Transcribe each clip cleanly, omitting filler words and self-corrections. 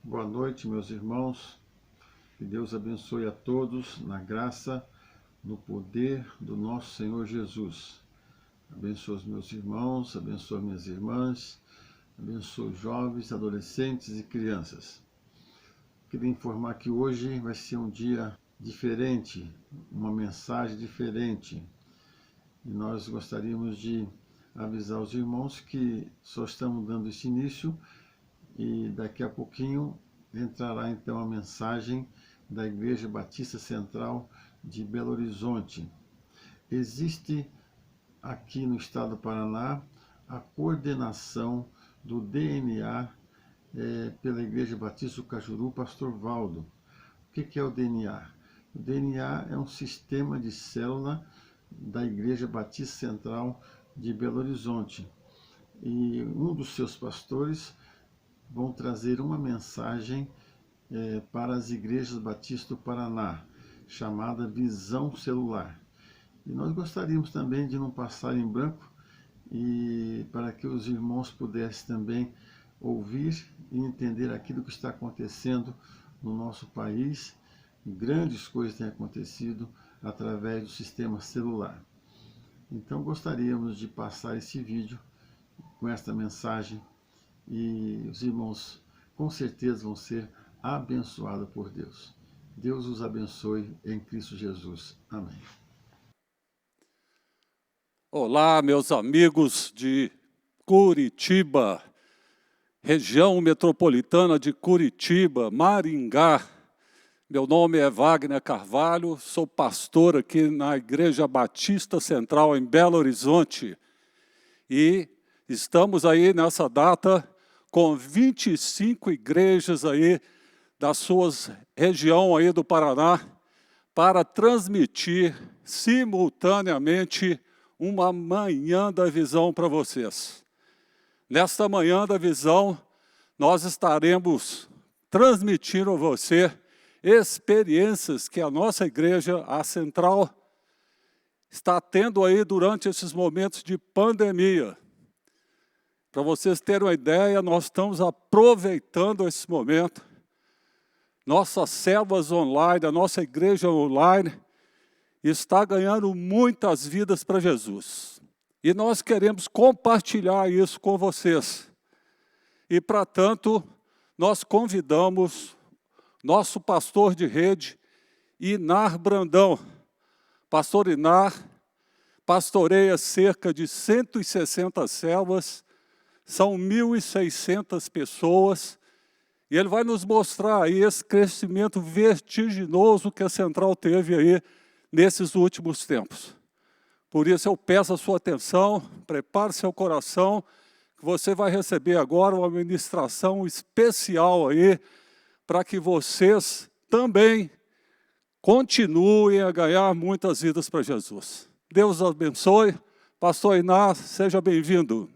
Boa noite, meus irmãos. Que Deus abençoe a todos na graça, no poder do nosso Senhor Jesus. Abençoe os meus irmãos, abençoe minhas irmãs, abençoe os jovens, adolescentes e crianças. Queria informar que hoje vai ser um dia diferente, uma mensagem diferente. E nós gostaríamos de avisar os irmãos que só estamos dando esse início e daqui a pouquinho entrará então a mensagem da Igreja Batista Central de Belo Horizonte. Existe aqui no estado do Paraná a coordenação do DNA pela Igreja Batista do Cajuru, Pastor Valdo. O que é o DNA? O DNA é um sistema de célula da Igreja Batista Central de Belo Horizonte. E um dos seus pastores vão trazer uma mensagem para as igrejas batistas do Paraná, chamada Visão Celular. E nós gostaríamos também de não passar em branco e para que os irmãos pudessem também ouvir e entender aquilo que está acontecendo no nosso país. Grandes coisas têm acontecido através do sistema celular. Então gostaríamos de passar esse vídeo com esta mensagem e os irmãos com certeza vão ser abençoados por Deus. Deus os abençoe em Cristo Jesus. Amém. Olá, meus amigos de Curitiba, região metropolitana de Curitiba, Maringá. Meu nome é Wagner Carvalho, sou pastor aqui na Igreja Batista Central em Belo Horizonte. E estamos aí nessa data com 25 igrejas aí da sua região aí do Paraná para transmitir simultaneamente uma manhã da visão para vocês. Nesta manhã da visão, nós estaremos transmitindo a você experiências que a nossa igreja, a Central, está tendo aí durante esses momentos de pandemia. Para vocês terem uma ideia, nós estamos aproveitando esse momento. Nossas células online, a nossa igreja online, está ganhando muitas vidas para Jesus. E nós queremos compartilhar isso com vocês. E, para tanto, nós convidamos nosso pastor de rede, Inar Brandão. Pastor Inar pastoreia cerca de 160 células, são 1.600 pessoas, e ele vai nos mostrar aí esse crescimento vertiginoso que a Central teve aí nesses últimos tempos. Por isso eu peço a sua atenção, prepare seu coração, que você vai receber agora uma ministração especial aí, para que vocês também continuem a ganhar muitas vidas para Jesus. Deus abençoe. Pastor Inar, seja bem-vindo.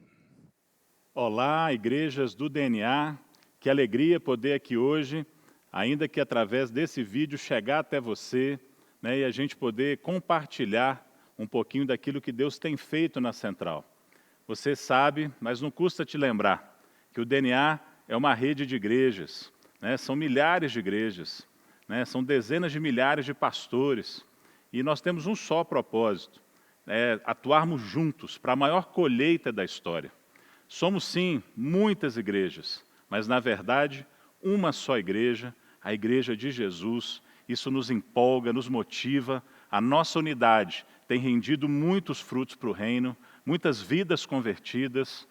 Olá, igrejas do DNA, que alegria poder aqui hoje, ainda que através desse vídeo chegar até você, e a gente poder compartilhar um pouquinho daquilo que Deus tem feito na Central. Você sabe, mas não custa te lembrar, que o DNA é uma rede de igrejas, são milhares de igrejas, são dezenas de milhares de pastores, e nós temos um só propósito, atuarmos juntos para a maior colheita da história. Somos sim muitas igrejas, mas na verdade uma só igreja, a Igreja de Jesus. Isso nos empolga, nos motiva, a nossa unidade tem rendido muitos frutos para o reino, muitas vidas convertidas,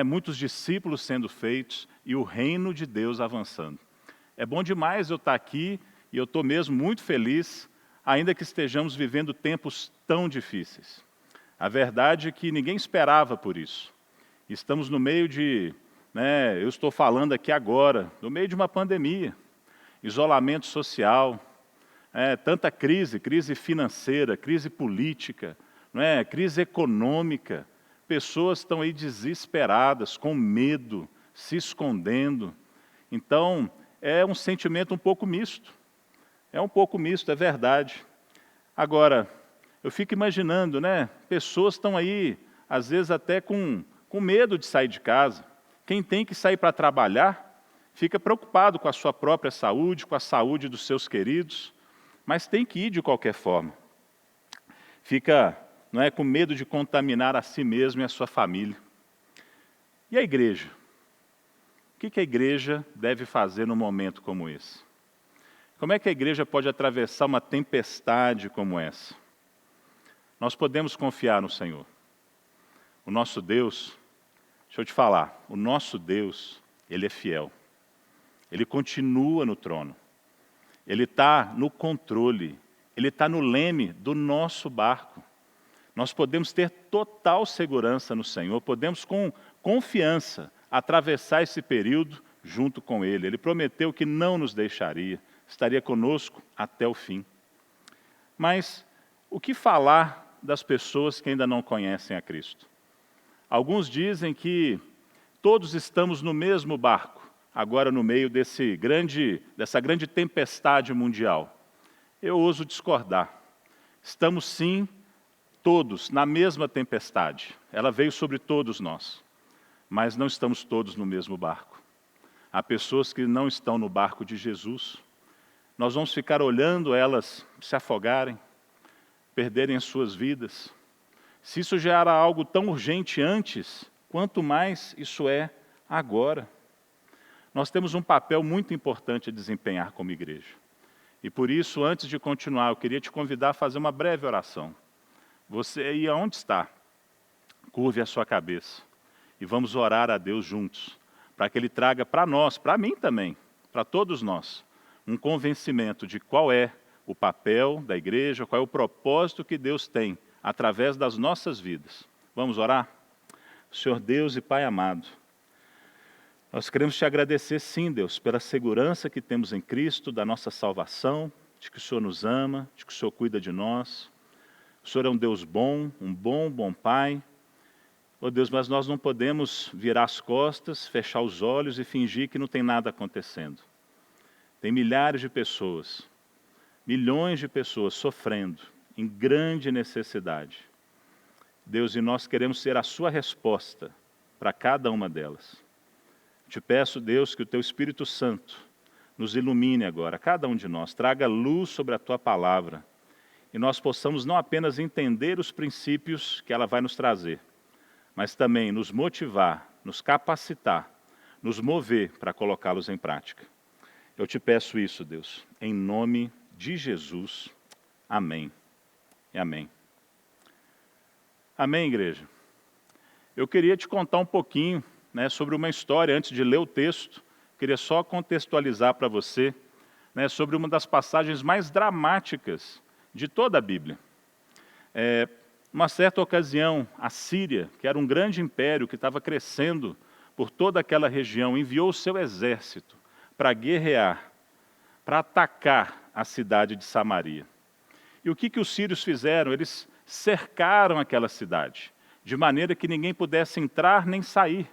muitos discípulos sendo feitos e o reino de Deus avançando. É bom demais eu estar aqui e eu estou mesmo muito feliz, ainda que estejamos vivendo tempos tão difíceis. A verdade é que ninguém esperava por isso. Estamos no meio de, eu estou falando aqui agora, no meio de uma pandemia, isolamento social, tanta crise financeira, crise política, crise econômica. Pessoas estão aí desesperadas, com medo, se escondendo. Então, é um sentimento um pouco misto. É verdade. Agora, eu fico imaginando, pessoas estão aí, às vezes até com medo de sair de casa. Quem tem que sair para trabalhar fica preocupado com a sua própria saúde, com a saúde dos seus queridos, mas tem que ir de qualquer forma. Fica, não é, com medo de contaminar a si mesmo e a sua família. E a igreja? O que a igreja deve fazer num momento como esse? Como é que a igreja pode atravessar uma tempestade como essa? Nós podemos confiar no Senhor. O nosso Deus, deixa eu te falar, o nosso Deus, Ele é fiel. Ele continua no trono. Ele está no controle. Ele está no leme do nosso barco. Nós podemos ter total segurança no Senhor, podemos com confiança atravessar esse período junto com Ele. Ele prometeu que não nos deixaria, estaria conosco até o fim. Mas o que falar das pessoas que ainda não conhecem a Cristo? Alguns dizem que todos estamos no mesmo barco, agora no meio dessa grande tempestade mundial. Eu ouso discordar. Estamos sim, todos, na mesma tempestade. Ela veio sobre todos nós, mas não estamos todos no mesmo barco. Há pessoas que não estão no barco de Jesus. Nós vamos ficar olhando elas se afogarem, perderem as suas vidas. Se isso já era algo tão urgente antes, quanto mais isso é agora. Nós temos um papel muito importante a desempenhar como igreja. E por isso, antes de continuar, eu queria te convidar a fazer uma breve oração. Você aí aonde está, curve a sua cabeça e vamos orar a Deus juntos, para que Ele traga para nós, para mim também, para todos nós, um convencimento de qual é o papel da igreja, qual é o propósito que Deus tem através das nossas vidas. Vamos orar? Senhor Deus e Pai amado, nós queremos te agradecer sim, Deus, pela segurança que temos em Cristo, da nossa salvação, de que o Senhor nos ama, de que o Senhor cuida de nós. O Senhor é um Deus bom, um bom Pai. Oh Deus, mas nós não podemos virar as costas, fechar os olhos e fingir que não tem nada acontecendo. Tem milhares de pessoas, milhões de pessoas sofrendo, em grande necessidade. Deus, e nós queremos ser a sua resposta para cada uma delas. Te peço, Deus, que o Teu Espírito Santo nos ilumine agora, cada um de nós, traga luz sobre a Tua palavra, e nós possamos não apenas entender os princípios que ela vai nos trazer, mas também nos motivar, nos capacitar, nos mover para colocá-los em prática. Eu te peço isso, Deus, em nome de Jesus. Amém e amém. Amém, igreja? Eu queria te contar um pouquinho, sobre uma história, antes de ler o texto. Queria só contextualizar para você, sobre uma das passagens mais dramáticas de toda a Bíblia. Numa certa ocasião, a Síria, que era um grande império que estava crescendo por toda aquela região, enviou o seu exército para guerrear, para atacar a cidade de Samaria. E o que os sírios fizeram? Eles cercaram aquela cidade, de maneira que ninguém pudesse entrar nem sair.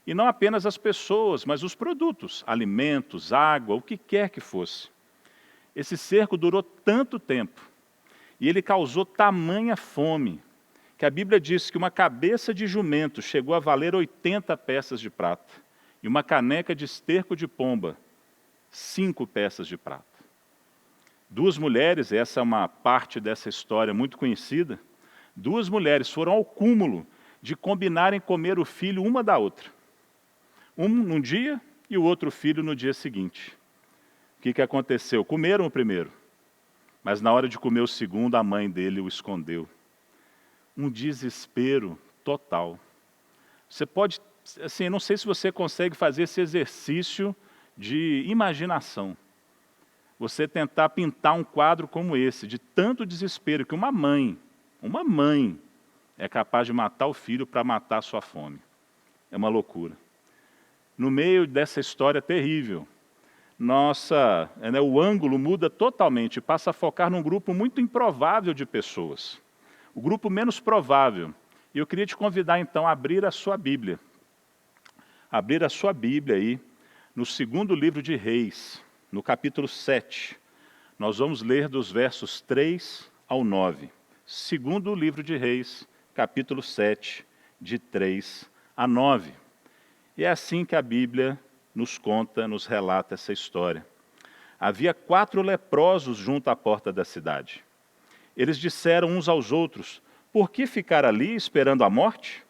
E não apenas as pessoas, mas os produtos, alimentos, água, o que quer que fosse. Esse cerco durou tanto tempo, e ele causou tamanha fome, que a Bíblia diz que uma cabeça de jumento chegou a valer 80 peças de prata, e uma caneca de esterco de pomba, 5 peças de prata. 2 mulheres, essa é uma parte dessa história muito conhecida, 2 mulheres foram ao cúmulo de combinarem comer o filho uma da outra. Um num dia e o outro filho no dia seguinte. O que aconteceu? Comeram o primeiro, mas na hora de comer o segundo, a mãe dele o escondeu. Um desespero total. Você pode, assim, não sei se você consegue fazer esse exercício de imaginação. Você tentar pintar um quadro como esse, de tanto desespero, que uma mãe é capaz de matar o filho para matar a sua fome. É uma loucura. No meio dessa história terrível, o ângulo muda totalmente, passa a focar num grupo muito improvável de pessoas. O grupo menos provável. E eu queria te convidar então a abrir a sua Bíblia. Abrir a sua Bíblia aí, no 2º livro de Reis, no capítulo 7. Nós vamos ler dos versos 3 ao 9. 2º livro de Reis, capítulo 7, de 3 a 9. E é assim que a Bíblia nos conta, nos relata essa história. Havia 4 leprosos junto à porta da cidade. Eles disseram uns aos outros: por que ficar ali esperando a morte?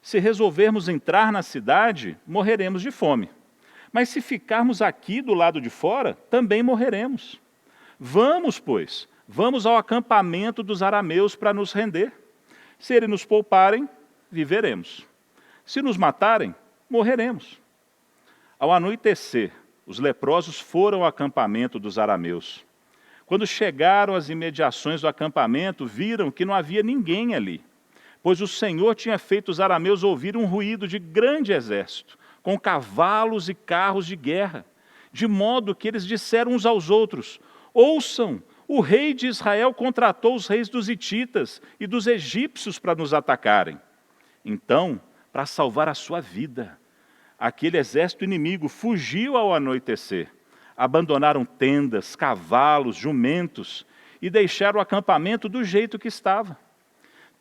Se resolvermos entrar na cidade, morreremos de fome. Mas se ficarmos aqui do lado de fora, também morreremos. Vamos, pois, vamos ao acampamento dos arameus para nos render. Se eles nos pouparem, viveremos. Se nos matarem, morreremos. Ao anoitecer, os leprosos foram ao acampamento dos arameus. Quando chegaram às imediações do acampamento, viram que não havia ninguém ali, pois o Senhor tinha feito os arameus ouvir um ruído de grande exército, com cavalos e carros de guerra, de modo que eles disseram uns aos outros: ouçam, o rei de Israel contratou os reis dos hititas e dos egípcios para nos atacarem. Então, para salvar a sua vida, aquele exército inimigo fugiu ao anoitecer. Abandonaram tendas, cavalos, jumentos e deixaram o acampamento do jeito que estava.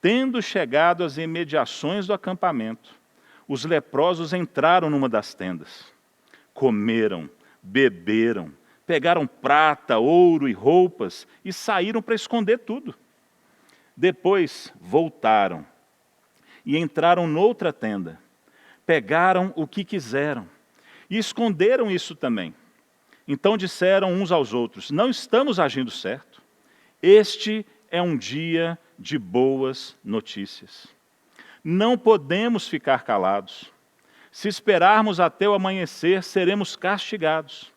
Tendo chegado às imediações do acampamento, os leprosos entraram numa das tendas. Comeram, beberam, pegaram prata, ouro e roupas e saíram para esconder tudo. Depois voltaram e entraram noutra tenda. Pegaram o que quiseram e esconderam isso também. Então disseram uns aos outros: não estamos agindo certo. Este é um dia de boas notícias. Não podemos ficar calados. Se esperarmos até o amanhecer, seremos castigados.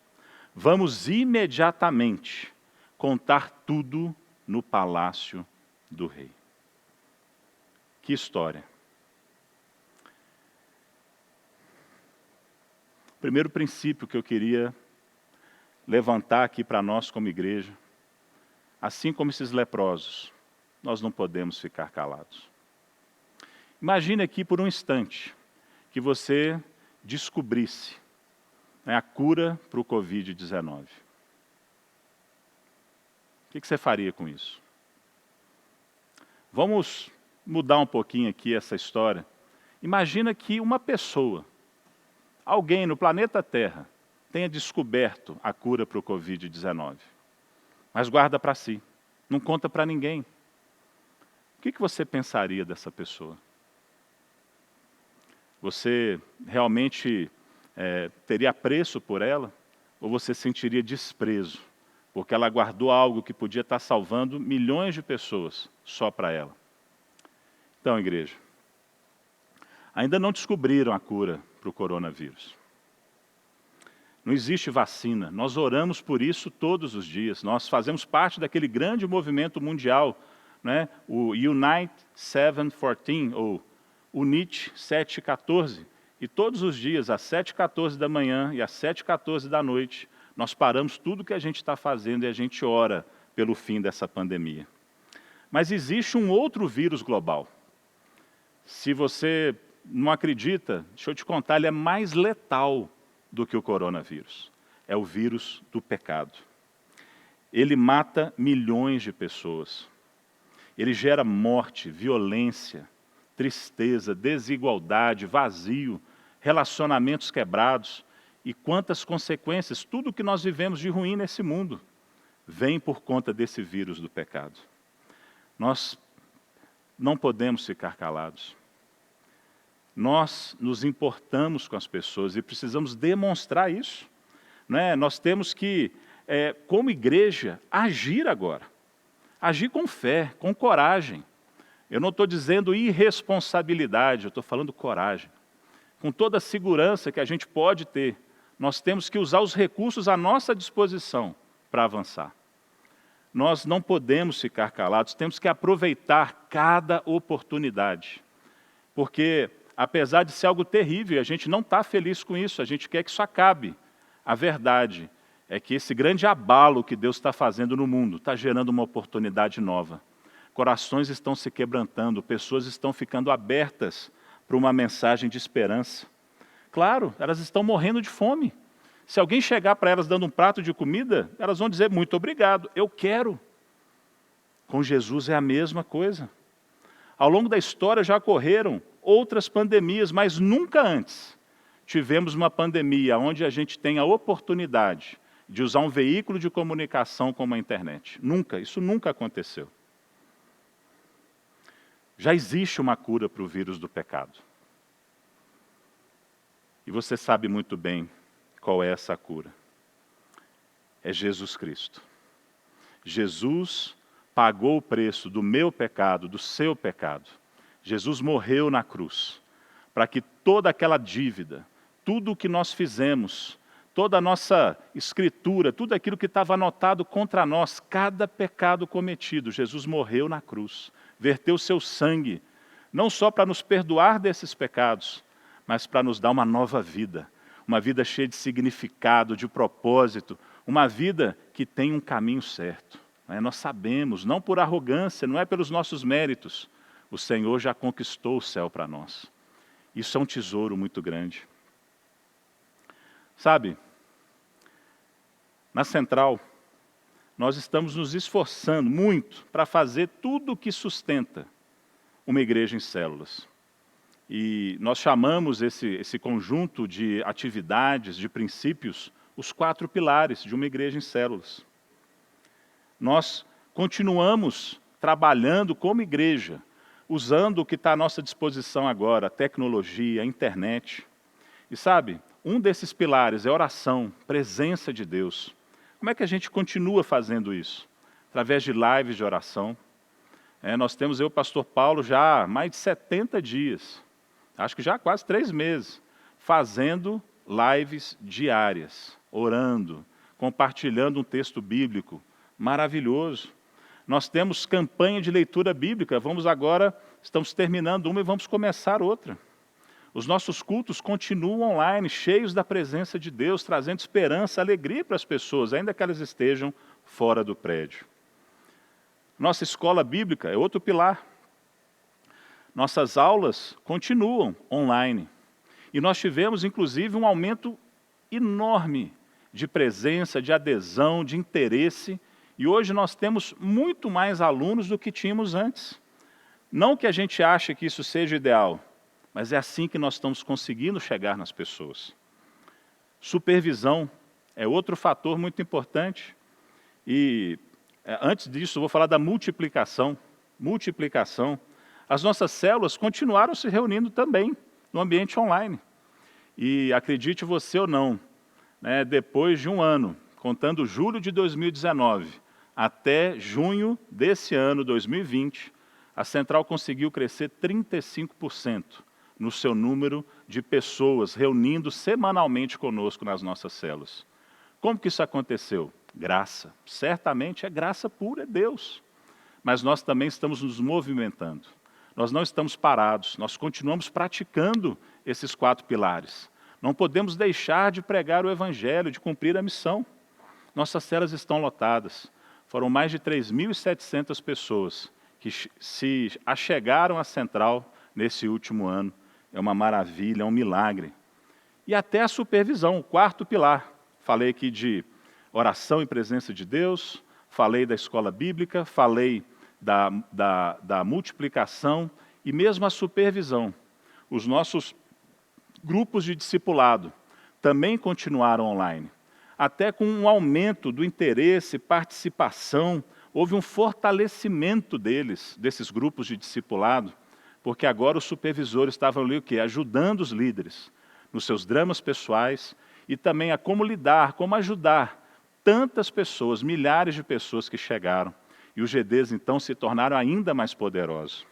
Vamos imediatamente contar tudo no palácio do rei. Que história! O primeiro princípio que eu queria levantar aqui para nós como igreja: assim como esses leprosos, nós não podemos ficar calados. Imagine aqui por um instante que você descobrisse a cura para o Covid-19. O que você faria com isso? Vamos mudar um pouquinho aqui essa história. Imagina que uma pessoa, alguém no planeta Terra, tenha descoberto a cura para o Covid-19, mas guarda para si, não conta para ninguém. O que você pensaria dessa pessoa? Você realmente teria apreço por ela? Ou você sentiria desprezo, porque ela guardou algo que podia estar salvando milhões de pessoas só para ela? Então, igreja, ainda não descobriram a cura para o coronavírus. Não existe vacina. Nós oramos por isso todos os dias. Nós fazemos parte daquele grande movimento mundial, né? O Unite 714, ou Unite 714. E todos os dias, às 7h14 da manhã e às 7h14 da noite, nós paramos tudo que a gente está fazendo e a gente ora pelo fim dessa pandemia. Mas existe um outro vírus global. Se você não acredita, deixa eu te contar, ele é mais letal do que o coronavírus. É o vírus do pecado. Ele mata milhões de pessoas. Ele gera morte, violência, tristeza, desigualdade, vazio, relacionamentos quebrados. E quantas consequências, tudo que nós vivemos de ruim nesse mundo, vem por conta desse vírus do pecado. Nós não podemos ficar calados. Nós nos importamos com as pessoas e precisamos demonstrar isso. Né? Nós temos que, como igreja, agir agora. Agir com fé, com coragem. Eu não estou dizendo irresponsabilidade, eu estou falando coragem. Com toda a segurança que a gente pode ter, nós temos que usar os recursos à nossa disposição para avançar. Nós não podemos ficar calados, temos que aproveitar cada oportunidade. Porque, apesar de ser algo terrível, a gente não está feliz com isso, a gente quer que isso acabe. A verdade é que esse grande abalo que Deus está fazendo no mundo está gerando uma oportunidade nova. Corações estão se quebrantando, pessoas estão ficando abertas para uma mensagem de esperança. Claro, elas estão morrendo de fome. Se alguém chegar para elas dando um prato de comida, elas vão dizer: muito obrigado, eu quero. Com Jesus é a mesma coisa. Ao longo da história já ocorreram outras pandemias, mas nunca antes tivemos uma pandemia onde a gente tem a oportunidade de usar um veículo de comunicação como a internet. Nunca, isso nunca aconteceu. Já existe uma cura para o vírus do pecado. E você sabe muito bem qual é essa cura. É Jesus Cristo. Jesus pagou o preço do meu pecado, do seu pecado. Jesus morreu na cruz, para que toda aquela dívida, tudo o que nós fizemos, toda a nossa escritura, tudo aquilo que estava anotado contra nós, cada pecado cometido, Jesus morreu na cruz, verteu seu sangue, não só para nos perdoar desses pecados, mas para nos dar uma nova vida, uma vida cheia de significado, de propósito, uma vida que tem um caminho certo. Nós sabemos, não por arrogância, não é pelos nossos méritos, o Senhor já conquistou o céu para nós. Isso é um tesouro muito grande. Sabe, na Central, nós estamos nos esforçando muito para fazer tudo o que sustenta uma igreja em células. E nós chamamos esse conjunto de atividades, de princípios, os 4 pilares de uma igreja em células. Nós continuamos trabalhando como igreja, usando o que está à nossa disposição agora, a tecnologia, a internet. E sabe, um desses pilares é oração, presença de Deus. Como é que a gente continua fazendo isso? Através de lives de oração. Nós temos, eu e o pastor Paulo, já há mais de 70 dias, acho que já há quase 3 meses, fazendo lives diárias, orando, compartilhando um texto bíblico maravilhoso. Nós temos campanha de leitura bíblica, estamos terminando uma e vamos começar outra. Os nossos cultos continuam online, cheios da presença de Deus, trazendo esperança, alegria para as pessoas, ainda que elas estejam fora do prédio. Nossa escola bíblica é outro pilar. Nossas aulas continuam online. E nós tivemos, inclusive, um aumento enorme de presença, de adesão, de interesse. E hoje nós temos muito mais alunos do que tínhamos antes. Não que a gente ache que isso seja ideal, mas é assim que nós estamos conseguindo chegar nas pessoas. Supervisão é outro fator muito importante. E antes disso, eu vou falar da multiplicação. As nossas células continuaram se reunindo também no ambiente online. E acredite você ou não, depois de um ano, contando julho de 2019 até junho desse ano, 2020, a Central conseguiu crescer 35% no seu número de pessoas reunindo semanalmente conosco nas nossas células. Como que isso aconteceu? Graça. Certamente é graça pura, é Deus. Mas nós também estamos nos movimentando. Nós não estamos parados, nós continuamos praticando esses 4 pilares. Não podemos deixar de pregar o Evangelho, de cumprir a missão. Nossas células estão lotadas. Foram mais de 3.700 pessoas que se achegaram à Central nesse último ano. É uma maravilha, é um milagre. E até a supervisão, o 4º pilar. Falei aqui de oração em presença de Deus, falei da escola bíblica, falei da multiplicação e mesmo a supervisão. Os nossos grupos de discipulado também continuaram online. Até com um aumento do interesse, participação, houve um fortalecimento desses grupos de discipulado, porque agora os supervisores estavam ali ajudando os líderes nos seus dramas pessoais e também a como lidar, como ajudar tantas pessoas, milhares de pessoas que chegaram. E os GDs, então, se tornaram ainda mais poderosos.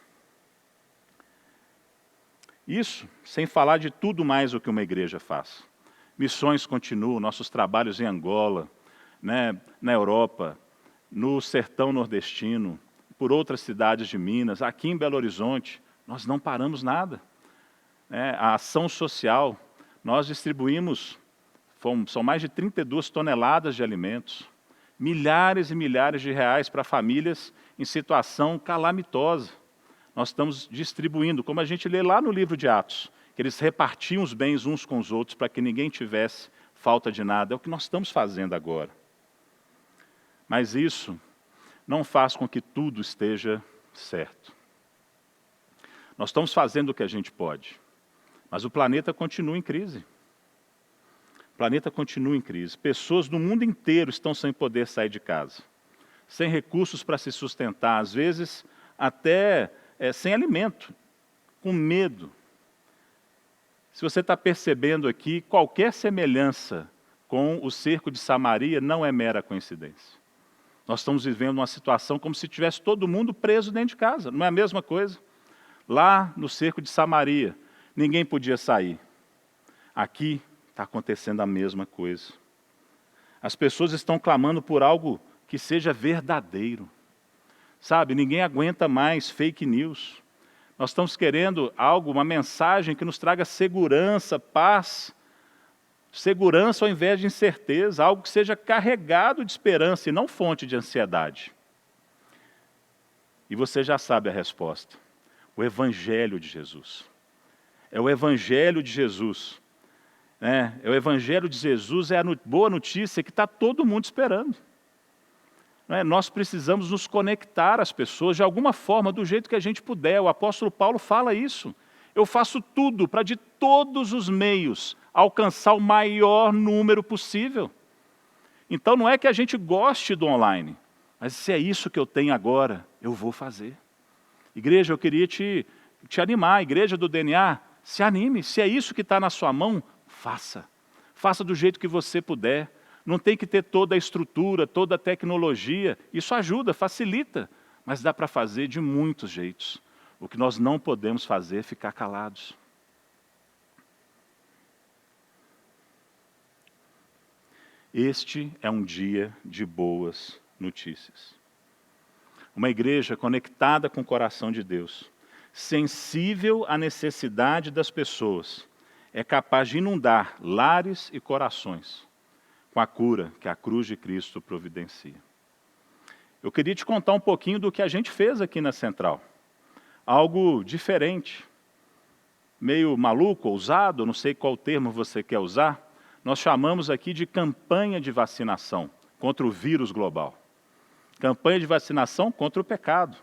Isso sem falar de tudo mais o que uma igreja faz. Missões continuam, nossos trabalhos em Angola, na Europa, no sertão nordestino, por outras cidades de Minas, aqui em Belo Horizonte, nós não paramos nada. A ação social, nós distribuímos, são mais de 32 toneladas de alimentos, milhares e milhares de reais para famílias em situação calamitosa. Nós estamos distribuindo, como a gente lê lá no livro de Atos, que eles repartiam os bens uns com os outros para que ninguém tivesse falta de nada. É o que nós estamos fazendo agora. Mas isso não faz com que tudo esteja certo. Nós estamos fazendo o que a gente pode, mas o planeta continua em crise. O planeta continua em crise. Pessoas no mundo inteiro estão sem poder sair de casa, sem recursos para se sustentar, às vezes até sem alimento, com medo. Se você está percebendo aqui, qualquer semelhança com o cerco de Samaria não é mera coincidência. Nós estamos vivendo uma situação como se tivesse todo mundo preso dentro de casa, não é a mesma coisa? Lá no cerco de Samaria, ninguém podia sair. Aqui está acontecendo a mesma coisa. As pessoas estão clamando por algo que seja verdadeiro. Sabe, ninguém aguenta mais fake news. Nós estamos querendo algo, uma mensagem que nos traga segurança, paz. Segurança ao invés de incerteza, algo que seja carregado de esperança e não fonte de ansiedade. E você já sabe a resposta. O Evangelho de Jesus. É o Evangelho de Jesus. É o Evangelho de Jesus, é a boa notícia que está todo mundo esperando. Nós precisamos nos conectar às pessoas de alguma forma, do jeito que a gente puder. O apóstolo Paulo fala isso. Eu faço tudo para de todos os meios alcançar o maior número possível. Então não é que a gente goste do online, mas se é isso que eu tenho agora, eu vou fazer. Igreja, eu queria te animar, a igreja do DNA, se anime, se é isso que está na sua mão, faça. Faça do jeito que você puder. Não tem que ter toda a estrutura, toda a tecnologia, isso ajuda, facilita, mas dá para fazer de muitos jeitos. O que nós não podemos fazer é ficar calados. Este é um dia de boas notícias. Uma igreja conectada com o coração de Deus, sensível à necessidade das pessoas, é capaz de inundar lares e corações com a cura que a cruz de Cristo providencia. Eu queria te contar um pouquinho do que a gente fez aqui na Central. Algo diferente, meio maluco, ousado, não sei qual termo você quer usar. Nós chamamos aqui de campanha de vacinação contra o vírus global. Campanha de vacinação contra o pecado.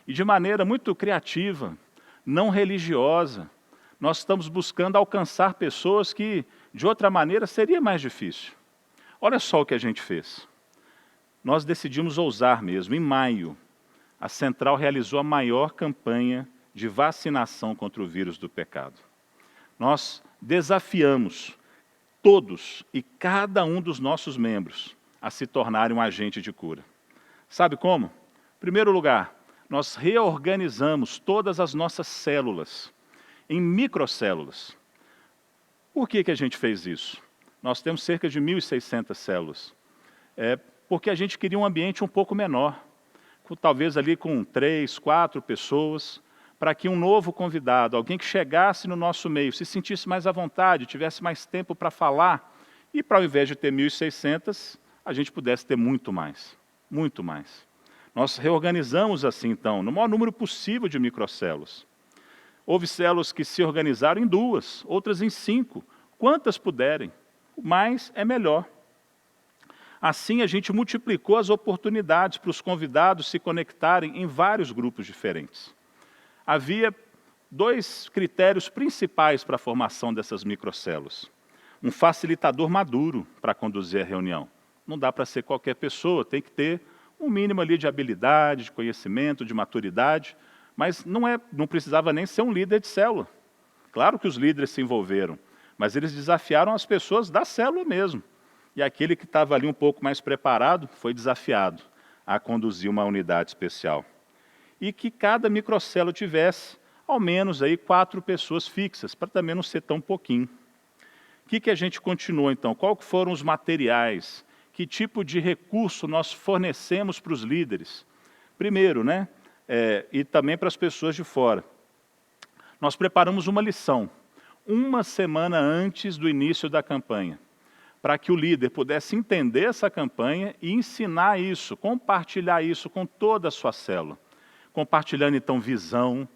E de maneira muito criativa, não religiosa, nós estamos buscando alcançar pessoas que, de outra maneira, seria mais difícil. Olha só o que a gente fez. Nós decidimos ousar mesmo. Em maio, a Central realizou a maior campanha de vacinação contra o vírus do pecado. Nós desafiamos todos e cada um dos nossos membros a se tornarem um agente de cura. Sabe como? Em primeiro lugar, nós reorganizamos todas as nossas células em microcélulas. Por que a gente fez isso? Nós temos cerca de 1.600 células. Porque a gente queria um ambiente um pouco menor, talvez ali com 3, 4 pessoas, para que um novo convidado, alguém que chegasse no nosso meio, se sentisse mais à vontade, tivesse mais tempo para falar, e para ao invés de ter 1.600, a gente pudesse ter muito mais, muito mais. Nós reorganizamos assim, então, no maior número possível de microcélulas. Houve células que se organizaram em 2, outras em 5, quantas puderem. Mais é melhor. Assim, a gente multiplicou as oportunidades para os convidados se conectarem em vários grupos diferentes. Havia 2 critérios principais para a formação dessas microcélulas. Um facilitador maduro para conduzir a reunião. Não dá para ser qualquer pessoa, tem que ter um mínimo ali de habilidade, de conhecimento, de maturidade, mas não precisava nem ser um líder de célula. Claro que os líderes se envolveram, mas eles desafiaram as pessoas da célula mesmo. E aquele que estava ali um pouco mais preparado foi desafiado a conduzir uma unidade especial. E que cada microcélula tivesse ao menos aí 4 pessoas fixas, para também não ser tão pouquinho. O que a gente continuou então? Quais foram os materiais? Que tipo de recurso nós fornecemos para os líderes? Primeiro, e também para as pessoas de fora. Nós preparamos uma lição, uma semana antes do início da campanha, para que o líder pudesse entender essa campanha e ensinar isso, compartilhar isso com toda a sua célula. Compartilhando então visão,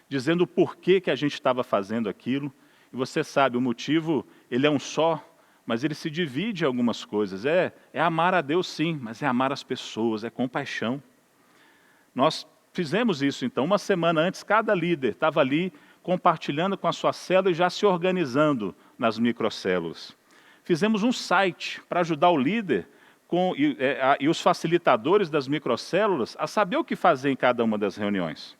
dizendo o porquê que a gente estava fazendo aquilo. E você sabe, o motivo, ele é um só, mas ele se divide em algumas coisas. É amar a Deus sim, mas é amar as pessoas, é compaixão. Nós fizemos isso então, uma semana antes, cada líder estava ali compartilhando com a sua célula e já se organizando nas microcélulas. fizemos um site para ajudar o líder e os facilitadores das microcélulas a saber o que fazer em cada uma das reuniões.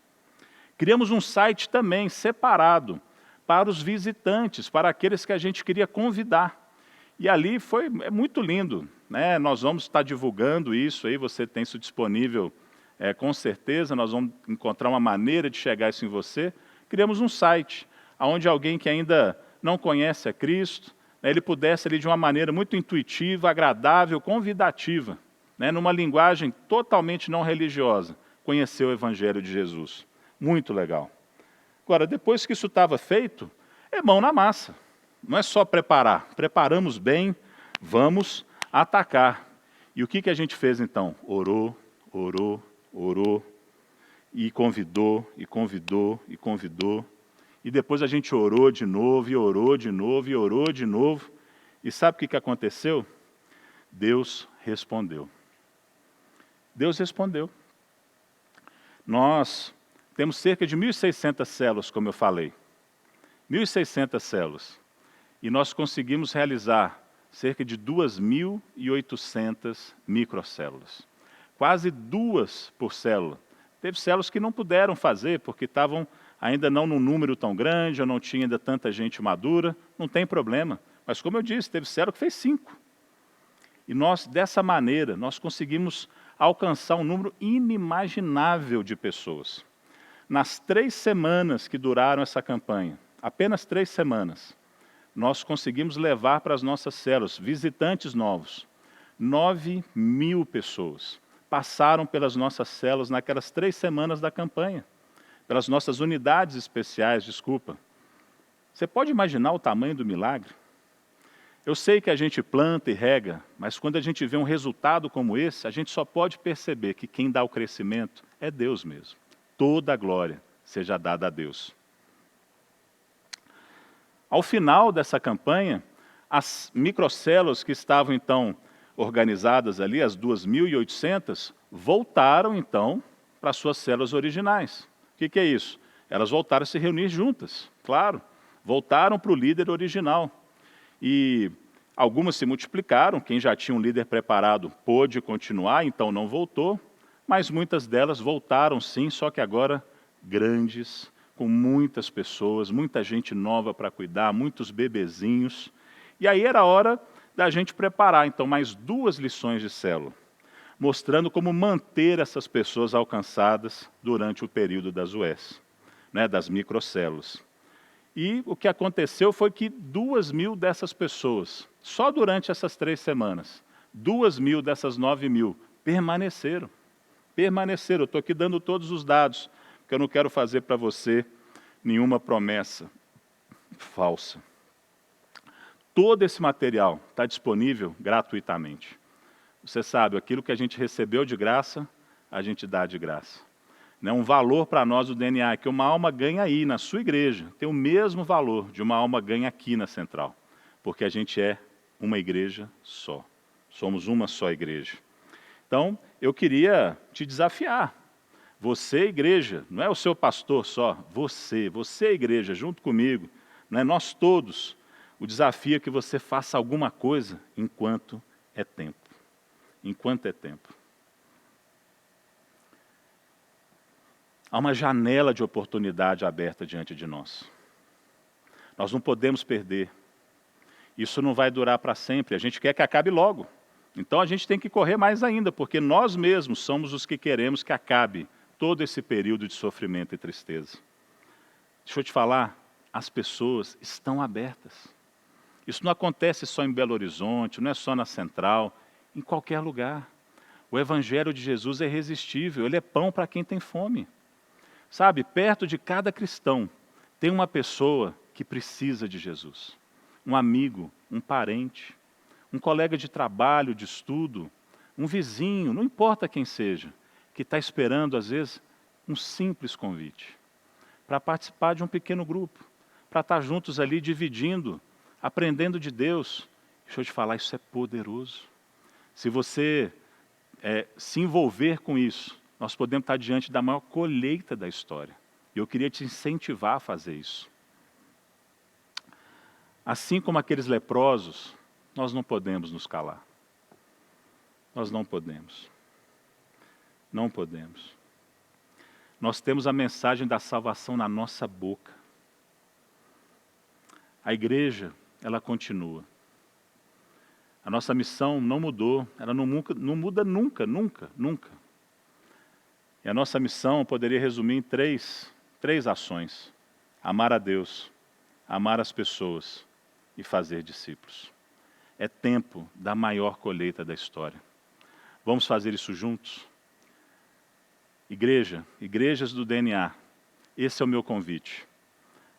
Criamos um site também separado para os visitantes, para aqueles que a gente queria convidar. E ali é muito lindo, né? Nós vamos estar divulgando isso aí, você tem isso disponível com certeza, nós vamos encontrar uma maneira de chegar isso em você. Criamos um site, onde alguém que ainda não conhece a Cristo, né, ele pudesse ali de uma maneira muito intuitiva, agradável, convidativa, né, numa linguagem totalmente não religiosa, conhecer o Evangelho de Jesus. Muito legal. Agora, depois que isso estava feito, é mão na massa. Não é só preparar. Preparamos bem, vamos atacar. E o que a gente fez então? Orou, orou, orou, e convidou, e convidou, e convidou. E depois a gente orou de novo, e orou de novo, e orou de novo. E sabe o que aconteceu? Deus respondeu. Deus respondeu. Nós temos cerca de 1.600 células, como eu falei. 1.600 células. E nós conseguimos realizar cerca de 2.800 microcélulas. Quase 2 por célula. Teve células que não puderam fazer, porque estavam ainda não num número tão grande, ou não tinha ainda tanta gente madura, não tem problema. Mas como eu disse, teve célula que fez 5. E nós, dessa maneira, nós conseguimos alcançar um número inimaginável de pessoas. Nas 3 semanas que duraram essa campanha, apenas 3 semanas, nós conseguimos levar para as nossas células, visitantes novos, 9.000 pessoas passaram pelas nossas células naquelas 3 semanas da campanha, pelas nossas unidades especiais, desculpa. Você pode imaginar o tamanho do milagre? Eu sei que a gente planta e rega, mas quando a gente vê um resultado como esse, a gente só pode perceber que quem dá o crescimento é Deus mesmo. Toda a glória seja dada a Deus. Ao final dessa campanha, as microcélulas que estavam então organizadas ali, as 2.800, voltaram então para suas células originais. O que é isso? Elas voltaram a se reunir juntas, claro. Voltaram para o líder original. E algumas se multiplicaram, quem já tinha um líder preparado pôde continuar, então não voltou, mas muitas delas voltaram sim, só que agora grandes, com muitas pessoas, muita gente nova para cuidar, muitos bebezinhos. E aí era hora da gente preparar, então, mais 2 lições de célula, mostrando como manter essas pessoas alcançadas durante o período das UES, né, das microcélulas. E o que aconteceu foi que 2.000 dessas pessoas, só durante essas 3 semanas, 2.000 dessas 9.000 permaneceram. Permaneceram. Eu estou aqui dando todos os dados, porque eu não quero fazer para você nenhuma promessa falsa. Todo esse material está disponível gratuitamente. Você sabe, aquilo que a gente recebeu de graça, a gente dá de graça. Um valor para nós do DNA, que uma alma ganha aí, na sua igreja, tem o mesmo valor de uma alma ganha aqui na Central, porque a gente é uma igreja só. Somos uma só igreja. Então, eu queria te desafiar. Você, igreja, não é o seu pastor só, você, igreja, junto comigo, não é nós todos. O desafio é que você faça alguma coisa enquanto é tempo. Enquanto é tempo. Há uma janela de oportunidade aberta diante de nós. Nós não podemos perder. Isso não vai durar para sempre. A gente quer que acabe logo. Então a gente tem que correr mais ainda, porque nós mesmos somos os que queremos que acabe todo esse período de sofrimento e tristeza. Deixa eu te falar, as pessoas estão abertas. Isso não acontece só em Belo Horizonte, não é só na Central, em qualquer lugar. O Evangelho de Jesus é irresistível, ele é pão para quem tem fome. Sabe, perto de cada cristão tem uma pessoa que precisa de Jesus. Um amigo, um parente, um colega de trabalho, de estudo, um vizinho, não importa quem seja, que está esperando, às vezes, um simples convite para participar de um pequeno grupo, para estar juntos ali dividindo, aprendendo de Deus. Deixa eu te falar, isso é poderoso. Se você se envolver com isso, nós podemos estar diante da maior colheita da história. E eu queria te incentivar a fazer isso. Assim como aqueles leprosos, nós não podemos nos calar. Nós não podemos. Não podemos. Nós temos a mensagem da salvação na nossa boca. A igreja, ela continua. A nossa missão não mudou, ela não muda nunca, nunca, nunca. E a nossa missão poderia resumir em três ações: amar a Deus, amar as pessoas e fazer discípulos. É tempo da maior colheita da história. Vamos fazer isso juntos? Igreja, igrejas do DNA, esse é o meu convite.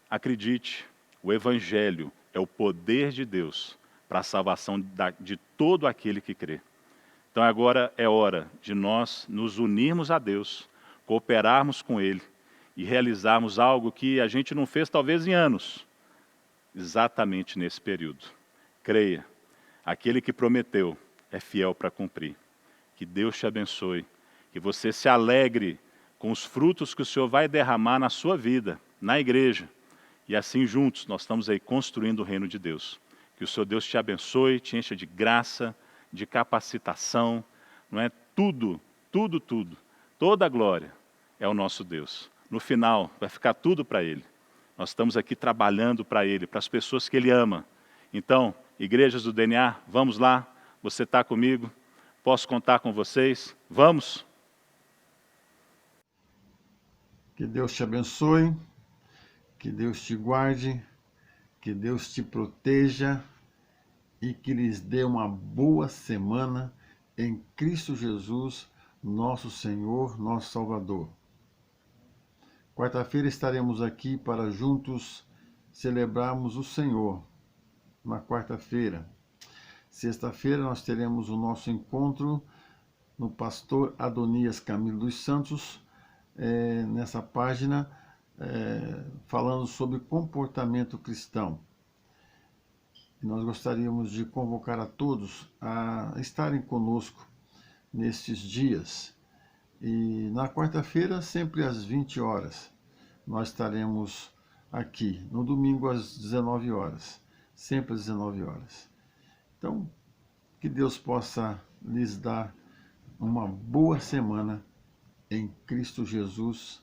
Acredite, o Evangelho é o poder de Deus para a salvação de todo aquele que crê. Então agora é hora de nós nos unirmos a Deus, cooperarmos com Ele e realizarmos algo que a gente não fez talvez em anos, exatamente nesse período. Creia, aquele que prometeu é fiel para cumprir. Que Deus te abençoe, que você se alegre com os frutos que o Senhor vai derramar na sua vida, na igreja. E assim juntos nós estamos aí construindo o reino de Deus. Que o Senhor Deus te abençoe, te encha de graça, de capacitação, não é? Tudo. Toda a glória é o nosso Deus. No final vai ficar tudo para Ele. Nós estamos aqui trabalhando para Ele, para as pessoas que Ele ama. Então, igrejas do DNA, vamos lá, você está comigo, posso contar com vocês, vamos? Que Deus te abençoe, que Deus te guarde, que Deus te proteja e que lhes dê uma boa semana em Cristo Jesus, nosso Senhor, nosso Salvador. Quarta-feira estaremos aqui para juntos celebrarmos o Senhor, na quarta-feira. Sexta-feira nós teremos o nosso encontro no Pastor Adonias Camilo dos Santos, nessa página, falando sobre comportamento cristão. E nós gostaríamos de convocar a todos a estarem conosco nestes dias. E na quarta-feira, sempre às 20 horas, nós estaremos aqui. No domingo, às 19 horas. Sempre às 19 horas. Então, que Deus possa lhes dar uma boa semana em Cristo Jesus,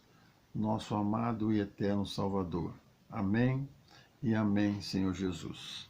nosso amado e eterno Salvador. Amém e amém, Senhor Jesus.